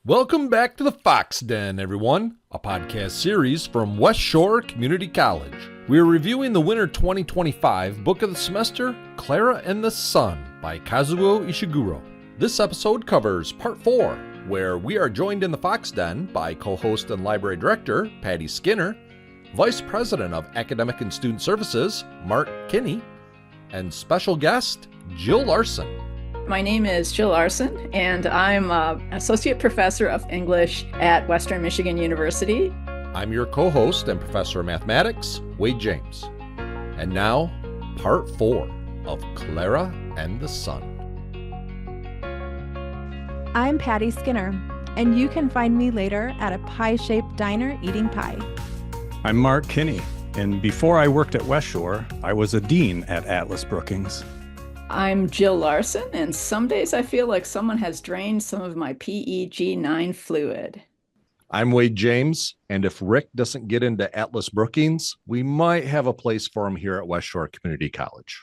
Welcome back to the Fox Den, everyone, a podcast series from West Shore Community College. We are reviewing the Winter 2025 book of the semester, Klara and the Sun by Kazuo Ishiguro. This episode covers part 4, where we are joined in the Fox Den by co-host and library director Patti Skinner, Vice President of Academic and Student Services Mark Kinney, and special guest Jill Larson. My name is Jill Larson, and I'm an Associate Professor of English at Western Michigan University. I'm your co-host and Professor of Mathematics, Wade James. And now, Part 4 of Klara and the Sun. I'm Patti Skinner, and you can find me later at a pie-shaped diner eating pie. I'm Mark Kinney, and before I worked at West Shore, I was a dean at Atlas Brookings. I'm Jill Larson, and some days I feel like someone has drained some of my PEG9 fluid. I'm Wade James, and if Rick doesn't get into Atlas Brookings, we might have a place for him here at West Shore Community College.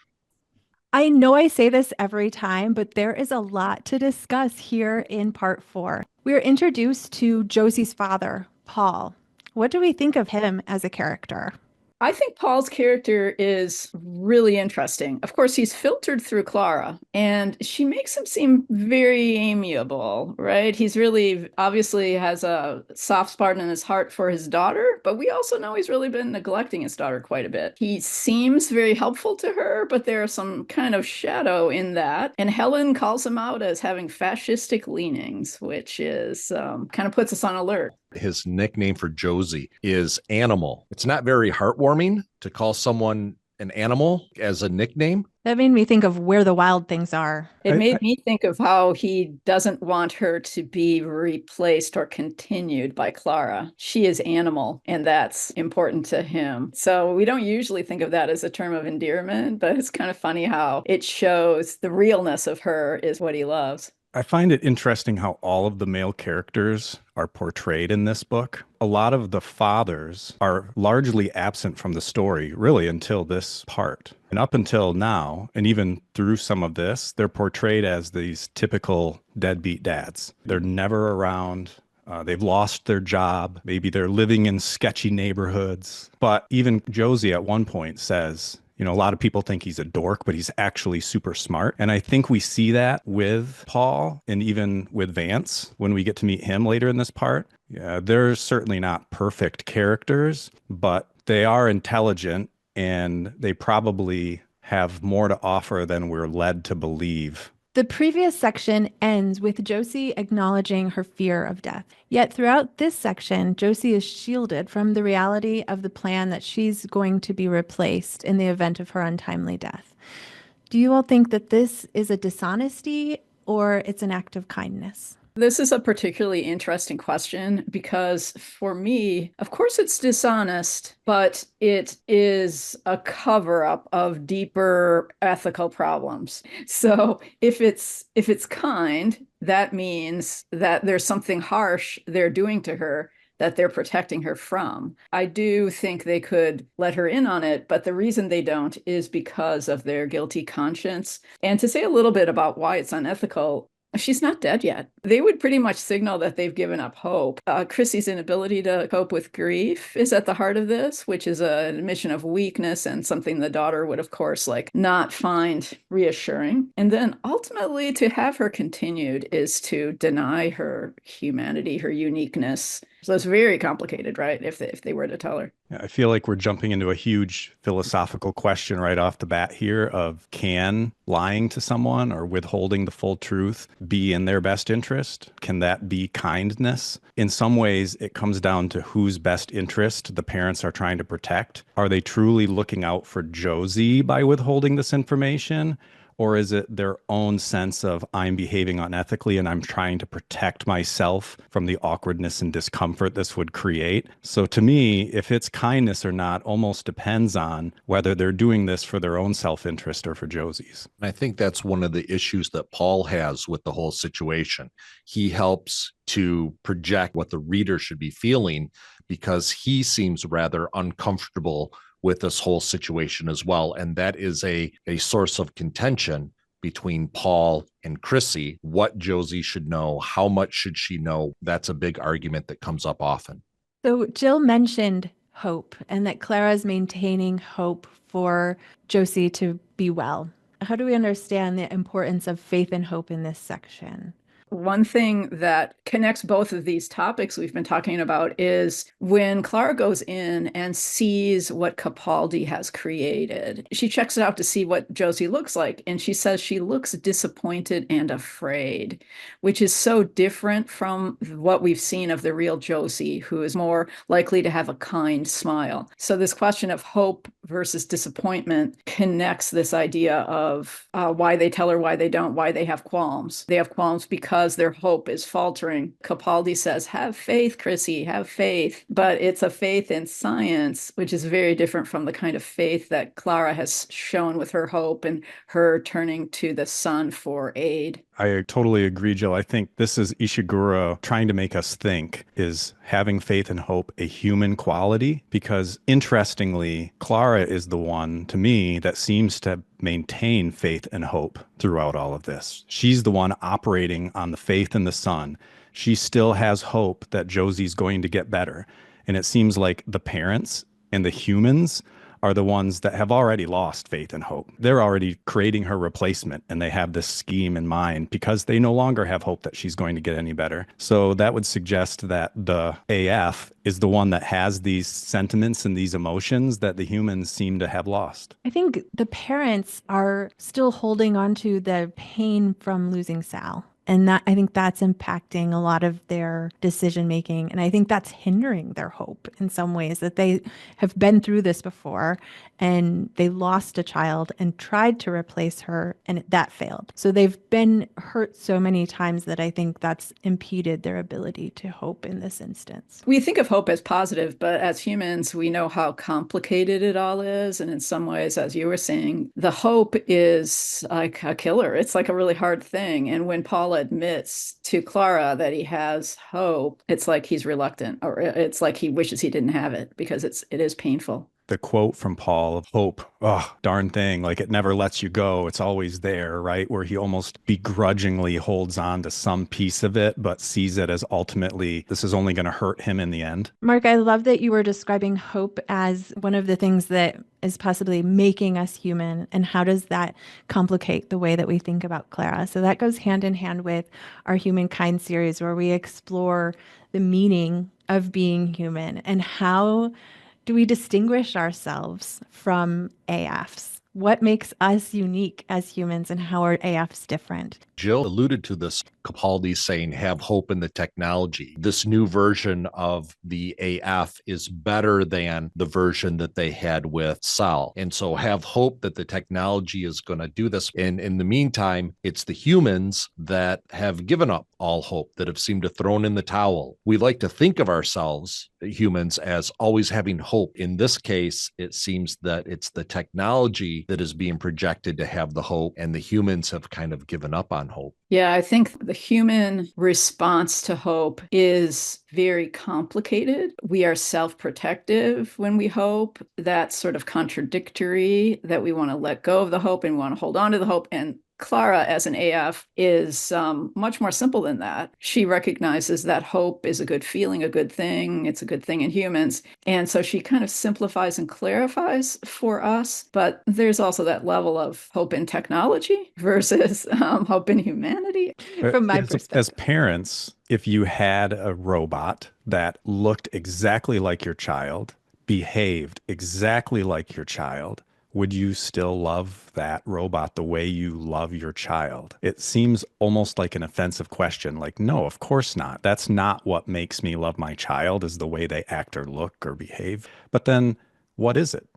I know I say this every time, but there is a lot to discuss here in Part 4. We are introduced to Josie's father, Paul. What do we think of him as a character? I think Paul's character is really interesting. Of course, he's filtered through Klara, and she makes him seem very amiable, right? He's really obviously has a soft spot in his heart for his daughter, but we also know he's really been neglecting his daughter quite a bit. He seems very helpful to her, but there's some kind of shadow in that. And Helen calls him out as having fascistic leanings, which is kind of puts us on alert. His nickname for Josie is Animal. It's not very heartwarming to call someone an animal as a nickname. That made me think of Where the Wild Things Are. It made me think of how he doesn't want her to be replaced or continued by Klara. She is Animal, and that's important to him. So we don't usually think of that as a term of endearment, but it's kind of funny how it shows the realness of her is what he loves. I find it interesting how all of the male characters are portrayed in this book. A lot of the fathers are largely absent from the story, really, until this part. And up until now, and even through some of this, they're portrayed as these typical deadbeat dads. They're never around. They've lost their job. Maybe they're living in sketchy neighborhoods. But even Josie at one point says, a lot of people think he's a dork, but he's actually super smart. And I think we see that with Paul and even with Vance when we get to meet him later in this part. Yeah, they're certainly not perfect characters, but they are intelligent and they probably have more to offer than we're led to believe. The previous section ends with Josie acknowledging her fear of death. Yet throughout this section, Josie is shielded from the reality of the plan that she's going to be replaced in the event of her untimely death. Do you all think that this is a dishonesty or it's an act of kindness? This is a particularly interesting question because for me, of course, it's dishonest, but it is a cover-up of deeper ethical problems. So if it's kind, that means that there's something harsh they're doing to her that they're protecting her from. I do think they could let her in on it, but the reason they don't is because of their guilty conscience. And to say a little bit about why it's unethical, she's not dead yet. They would pretty much signal that they've given up hope. Chrissy's inability to cope with grief is at the heart of this, which is an admission of weakness and something the daughter would, of course, not find reassuring. And then ultimately to have her continued is to deny her humanity, her uniqueness. So it's very complicated, right, if they were to tell her. Yeah, I feel like we're jumping into a huge philosophical question right off the bat here of can lying to someone or withholding the full truth be in their best interest? Can that be kindness? In some ways, it comes down to whose best interest the parents are trying to protect. Are they truly looking out for Josie by withholding this information? Or is it their own sense of I'm behaving unethically and I'm trying to protect myself from the awkwardness and discomfort this would create? So to me, if it's kindness or not almost depends on whether they're doing this for their own self-interest or for Josie's. I think that's one of the issues that Paul has with the whole situation. He helps to project what the reader should be feeling because he seems rather uncomfortable with this whole situation as well. And that is a source of contention between Paul and Chrissy, what Josie should know, how much should she know. That's a big argument that comes up often. So Jill mentioned hope and that Klara is maintaining hope for Josie to be well. How do we understand the importance of faith and hope in this section? One thing that connects both of these topics we've been talking about is when Klara goes in and sees what Capaldi has created. She checks it out to see what Josie looks like, and she says she looks disappointed and afraid, which is so different from what we've seen of the real Josie, who is more likely to have a kind smile. So this question of hope versus disappointment connects this idea of why they tell her why they don't, why they have qualms. They have qualms because their hope is faltering. Capaldi says, have faith, Chrissy, have faith. But it's a faith in science, which is very different from the kind of faith that Klara has shown with her hope and her turning to the sun for aid. I totally agree, Jill. I think this is Ishiguro trying to make us think, is having faith and hope a human quality? Because interestingly, Klara is the one, to me, that seems to maintain faith and hope throughout all of this. She's the one operating on the faith in the sun. She still has hope that Josie's going to get better. And it seems like the parents and the humans are the ones that have already lost faith and hope. They're already creating her replacement, and they have this scheme in mind because they no longer have hope that she's going to get any better. So that would suggest that the AF is the one that has these sentiments and these emotions that the humans seem to have lost. I think the parents are still holding on to the pain from losing Sal. And I think that's impacting a lot of their decision making. And I think that's hindering their hope in some ways, that they have been through this before and they lost a child and tried to replace her and that failed. So they've been hurt so many times that I think that's impeded their ability to hope in this instance. We think of hope as positive, but as humans, we know how complicated it all is. And in some ways, as you were saying, the hope is like a killer. It's like a really hard thing. And when Paul admits to Klara that he has hope, it's like he's reluctant, or it's like he wishes he didn't have it because it is painful. The quote from Paul of hope, oh, darn thing, like it never lets you go. It's always there, right? Where he almost begrudgingly holds on to some piece of it, but sees it as ultimately this is only going to hurt him in the end. Mark, I love that you were describing hope as one of the things that is possibly making us human. And how does that complicate the way that we think about Klara? So that goes hand in hand with our Humankind series, where we explore the meaning of being human and how do we distinguish ourselves from AFs? What makes us unique as humans, and how are AFs different? Jill alluded to this, Capaldi saying, have hope in the technology. This new version of the AF is better than the version that they had with Sal. And so have hope that the technology is going to do this. And in the meantime, it's the humans that have given up all hope, that have seemed to thrown in the towel. We like to think of ourselves, humans, as always having hope. In this case, it seems that it's the technology that is being projected to have the hope, and the humans have kind of given up on hope. Yeah, I think the human response to hope is very complicated. We are self-protective when we hope. That's sort of contradictory, that we want to let go of the hope and want to hold on to the hope. And Klara, as an AF, is much more simple than that. She recognizes that hope is a good feeling, a good thing. It's a good thing in humans. And so she kind of simplifies and clarifies for us. But there's also that level of hope in technology versus hope in humanity. From my perspective. As parents, if you had a robot that looked exactly like your child, behaved exactly like your child, would you still love that robot the way you love your child? It seems almost like an offensive question. Like, no, of course not. That's not what makes me love my child, is the way they act or look or behave. But then what is it?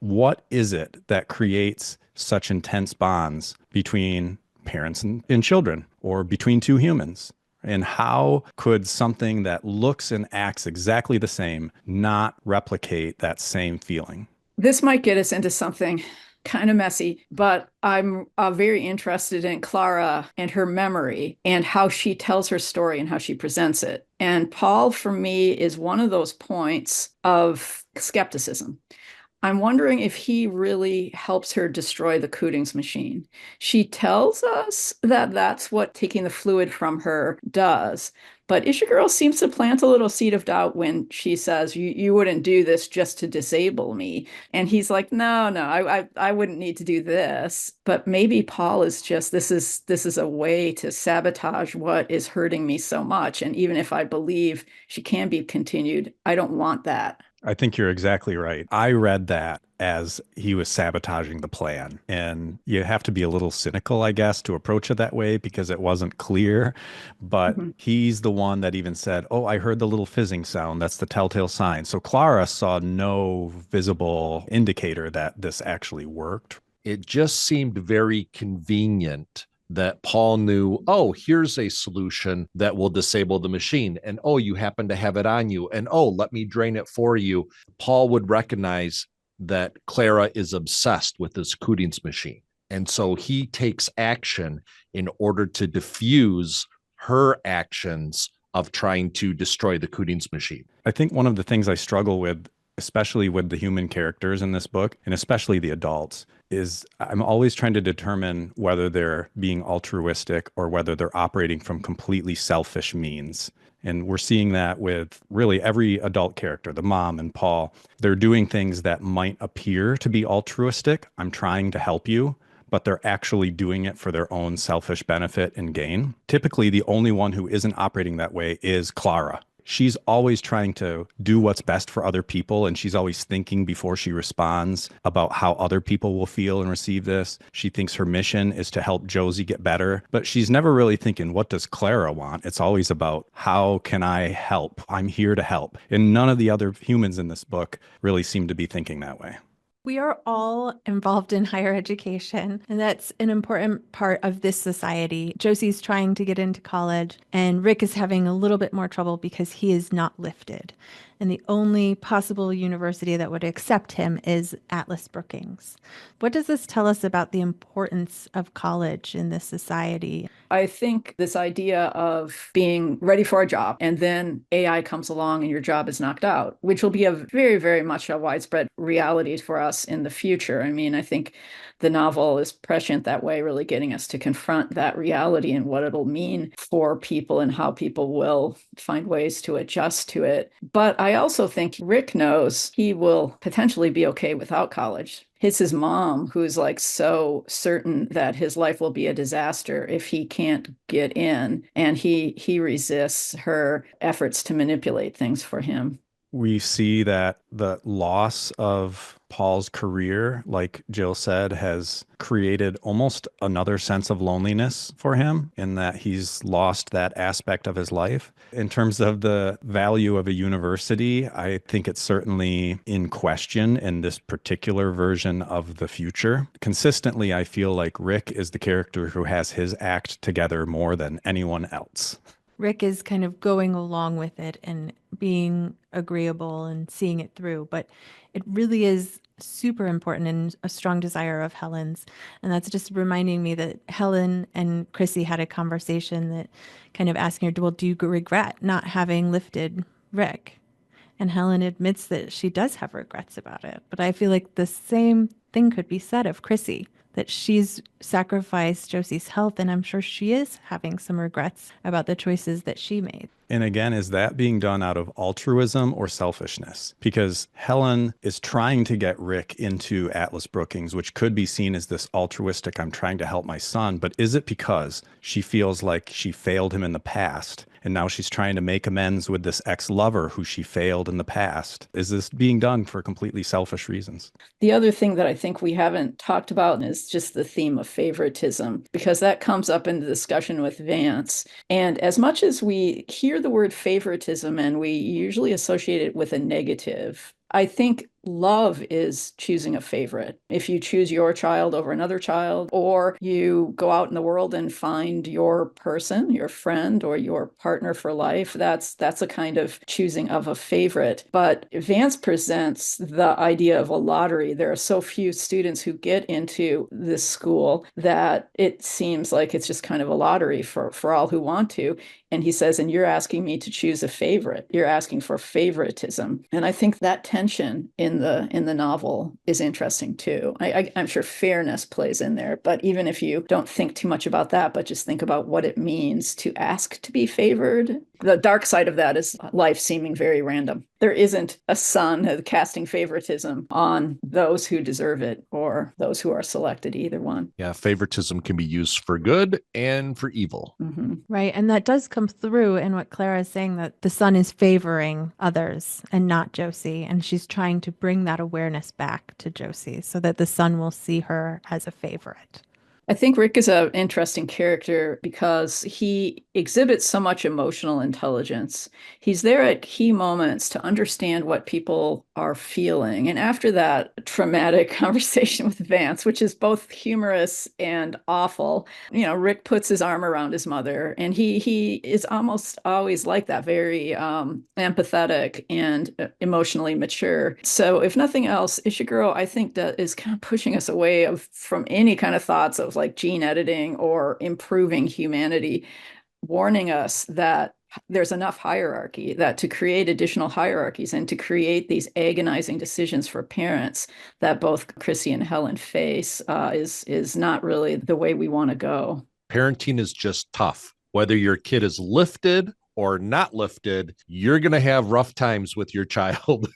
What is it that creates such intense bonds between parents and children, or between two humans? And how could something that looks and acts exactly the same not replicate that same feeling? This might get us into something kind of messy, but I'm very interested in Klara and her memory and how she tells her story and how she presents it. And Paul, for me, is one of those points of skepticism. I'm wondering if he really helps her destroy the Cootings machine. She tells us that that's what taking the fluid from her does. But Ishiguro seems to plant a little seed of doubt when she says, you wouldn't do this just to disable me. And he's like, no, I wouldn't need to do this. But maybe Paul is just, this is a way to sabotage what is hurting me so much. And even if I believe she can be continued, I don't want that. I think you're exactly right. I read that as he was sabotaging the plan. And you have to be a little cynical, I guess, to approach it that way because it wasn't clear. But he's the one that even said, oh, I heard the little fizzing sound. That's the telltale sign. So Klara saw no visible indicator that this actually worked. It just seemed very convenient that Paul knew, oh, here's a solution that will disable the machine. And oh, you happen to have it on you. And oh, let me drain it for you. Paul would recognize that Klara is obsessed with this Cootings machine. And so he takes action in order to diffuse her actions of trying to destroy the Cootings machine. I think one of the things I struggle with, especially with the human characters in this book, and especially the adults, is I'm always trying to determine whether they're being altruistic or whether they're operating from completely selfish means. And we're seeing that with really every adult character, the mom and Paul. They're doing things that might appear to be altruistic. I'm trying to help you, but they're actually doing it for their own selfish benefit and gain. Typically, the only one who isn't operating that way is Klara. She's always trying to do what's best for other people, and she's always thinking before she responds about how other people will feel and receive this. She thinks her mission is to help Josie get better, but she's never really thinking, what does Klara want? It's always about, how can I help? I'm here to help. And none of the other humans in this book really seem to be thinking that way. We are all involved in higher education, and that's an important part of this society. Josie's trying to get into college, and Rick is having a little bit more trouble because he is not lifted. And the only possible university that would accept him is Atlas Brookings. What does this tell us about the importance of college in this society? I think this idea of being ready for a job and then AI comes along and your job is knocked out, which will be a very, very much a widespread reality for us in the future. I mean, I think the novel is prescient that way, really getting us to confront that reality and what it'll mean for people and how people will find ways to adjust to it. But I also think Rick knows he will potentially be okay without college. It's his mom who's like so certain that his life will be a disaster if he can't get in, and he resists her efforts to manipulate things for him. We see that the loss of Paul's career, like Jill said, has created almost another sense of loneliness for him in that he's lost that aspect of his life. In terms of the value of a university, I think it's certainly in question in this particular version of the future. Consistently, I feel like Rick is the character who has his act together more than anyone else. Rick is kind of going along with it and being agreeable and seeing it through, but it really is super important and a strong desire of Helen's. And that's just reminding me that Helen and Chrissy had a conversation that kind of asking her, well, do you regret not having lifted Rick? And Helen admits that she does have regrets about it. But I feel like the same thing could be said of Chrissy, that she's sacrificed Josie's health, and I'm sure she is having some regrets about the choices that she made. And again, is that being done out of altruism or selfishness? Because Helen is trying to get Rick into Atlas Brookings, which could be seen as this altruistic, I'm trying to help my son. But is it because she feels like she failed him in the past, and now she's trying to make amends with this ex-lover who she failed in the past? Is this being done for completely selfish reasons? The other thing that I think we haven't talked about is just the theme of favoritism, because that comes up in the discussion with Vance. And as much as we hear the word favoritism and we usually associate it with a negative, I think love is choosing a favorite. If you choose your child over another child, or you go out in the world and find your person, your friend, or your partner for life, that's a kind of choosing of a favorite. But Vance presents the idea of a lottery. There are so few students who get into this school that it seems like it's just kind of a lottery for all who want to. And he says, and you're asking me to choose a favorite. You're asking for favoritism. And I think that tension in in the novel is interesting too. I'm sure fairness plays in there, but even if you don't think too much about that, but just think about what it means to ask to be favored, the dark side of that is life seeming very random. There isn't a sun casting favoritism on those who deserve it or those who are selected, either one. Yeah, favoritism can be used for good and for evil. Mm-hmm. Right. And that does come through in what Klara is saying, that the son is favoring others and not Josie. And she's trying to bring that awareness back to Josie so that the son will see her as a favorite. I think Rick is an interesting character because he exhibits so much emotional intelligence. He's there at key moments to understand what people are feeling. And after that traumatic conversation with Vance, which is both humorous and awful, Rick puts his arm around his mother, and he is almost always like that, very empathetic and emotionally mature. So if nothing else, Ishiguro, I think, that is kind of pushing us away from any kind of thoughts of like gene editing or improving humanity, warning us that there's enough hierarchy, that to create additional hierarchies and to create these agonizing decisions for parents that both Chrissy and Helen face is not really the way we want to go. Parenting is just tough. Whether your kid is lifted or not lifted, you're going to have rough times with your child.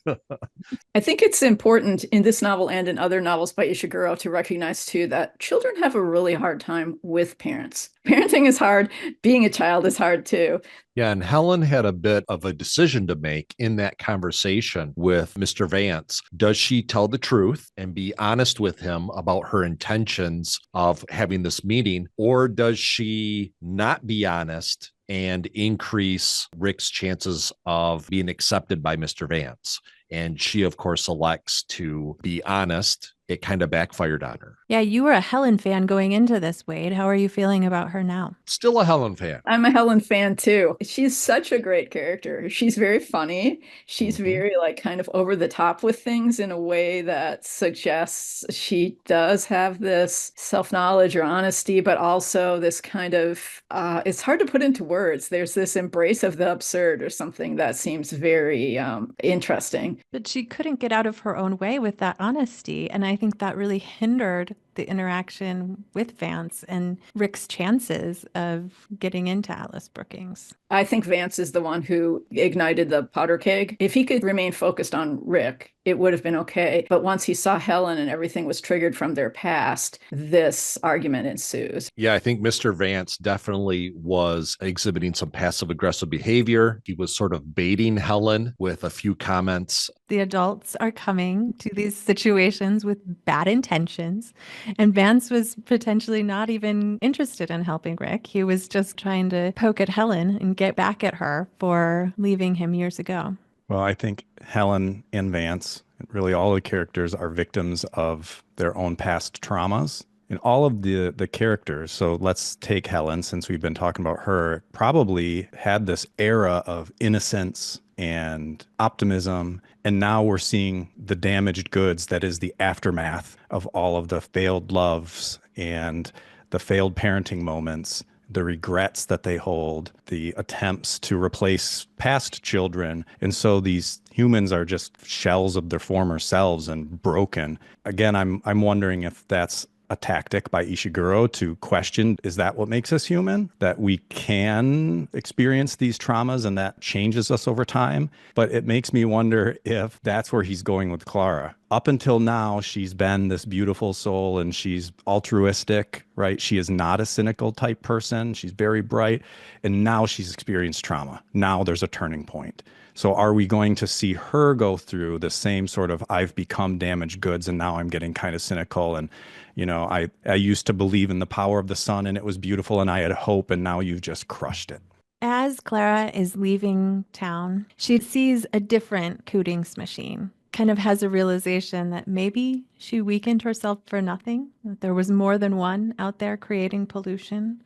I think it's important in this novel and in other novels by Ishiguro to recognize too that children have a really hard time with parents. Parenting is hard. Being a child is hard too. Yeah, and Helen had a bit of a decision to make in that conversation with Mr. Vance. Does she tell the truth and be honest with him about her intentions of having this meeting, or does she not be honest and increase Rick's chances of being accepted by Mr. Vance? And she, of course, elects to be honest. It kind of backfired on her. Yeah, you were a Helen fan going into this, Wade. How are you feeling about her now? Still a Helen fan. I'm a Helen fan too. She's such a great character. She's very funny. She's very kind of over the top with things in a way that suggests she does have this self-knowledge or honesty, but also this kind of, it's hard to put into words. There's this embrace of the absurd or something that seems very interesting. But she couldn't get out of her own way with that honesty. And I think that really hindered the interaction with Vance and Rick's chances of getting into Alice Brookings. I think Vance is the one who ignited the powder keg. If he could remain focused on Rick, it would have been okay. But once he saw Helen and everything was triggered from their past, this argument ensues. Yeah, I think Mr. Vance definitely was exhibiting some passive aggressive behavior. He was sort of baiting Helen with a few comments. The adults are coming to these situations with bad intentions. And Vance was potentially not even interested in helping Rick. He was just trying to poke at Helen and get back at her for leaving him years ago. Well, I think Helen and Vance, really all the characters, are victims of their own past traumas. And all of the characters, so let's take Helen, since we've been talking about her, probably had this era of innocence and optimism. And now we're seeing the damaged goods that is the aftermath of all of the failed loves and the failed parenting moments, the regrets that they hold, the attempts to replace past children. And so these humans are just shells of their former selves and broken. Again, I'm wondering if that's a tactic by Ishiguro to question, is that what makes us human? That we can experience these traumas and that changes us over time? But it makes me wonder if that's where he's going with Klara. Up until now, she's been this beautiful soul and she's altruistic, right? She is not a cynical type person. She's very bright. And now she's experienced trauma. Now there's a turning point. So are we going to see her go through the same sort of, I've become damaged goods and now I'm getting kind of cynical, and I used to believe in the power of the sun and it was beautiful and I had hope, and now you've just crushed it. As Klara is leaving town, she sees a different Cootings machine, kind of has a realization that maybe she weakened herself for nothing, that there was more than one out there creating pollution.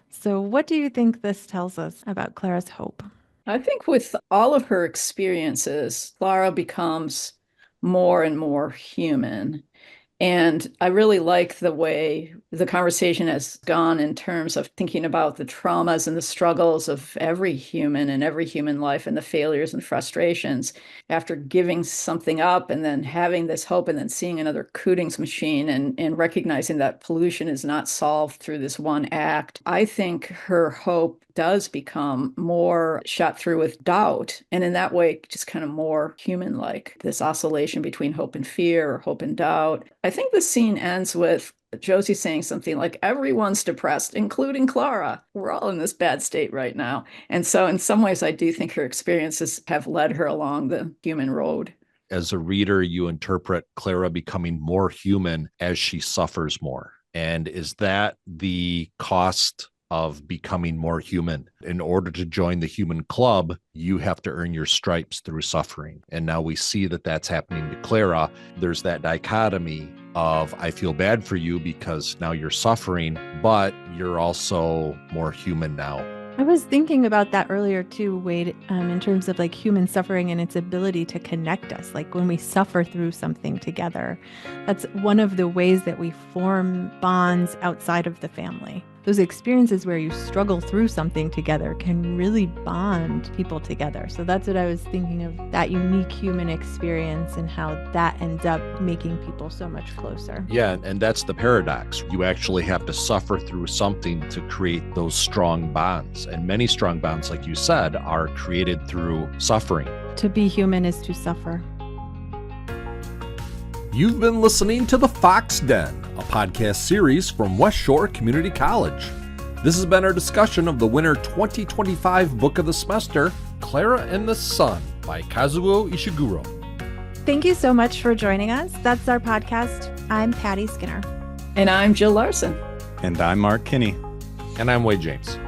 So what do you think this tells us about Klara's hope? I think with all of her experiences, Klara becomes more and more human. And I really like the way the conversation has gone in terms of thinking about the traumas and the struggles of every human and every human life and the failures and frustrations after giving something up and then having this hope and then seeing another Cooting's machine and recognizing that pollution is not solved through this one act. I think her hope does become more shot through with doubt. And in that way, just kind of more human-like, this oscillation between hope and fear or hope and doubt. I think the scene ends with Josie saying something like, everyone's depressed, including Klara. We're all in this bad state right now. And so in some ways, I do think her experiences have led her along the human road. As a reader, you interpret Klara becoming more human as she suffers more. And is that the cost of becoming more human? In order to join the human club, you have to earn your stripes through suffering. And now we see that that's happening to Klara. There's that dichotomy of, I feel bad for you because now you're suffering, but you're also more human now. I was thinking about that earlier too, Wade, in terms of like human suffering and its ability to connect us. Like when we suffer through something together, that's one of the ways that we form bonds outside of the family. Those experiences where you struggle through something together can really bond people together. So that's what I was thinking of, that unique human experience and how that ends up making people so much closer. Yeah, and that's the paradox. You actually have to suffer through something to create those strong bonds. And many strong bonds, like you said, are created through suffering. To be human is to suffer. You've been listening to The Fox Den, a podcast series from West Shore Community College. This has been our discussion of the Winter 2025 book of the semester, Klara and the Sun by Kazuo Ishiguro. Thank you so much for joining us. That's our podcast. I'm Patti Skinner. And I'm Jill Larson. And I'm Mark Kinney. And I'm Wade James.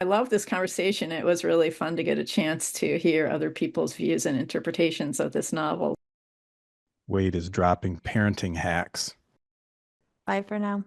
I love this conversation. It was really fun to get a chance to hear other people's views and interpretations of this novel. Wade is dropping parenting hacks. Bye for now.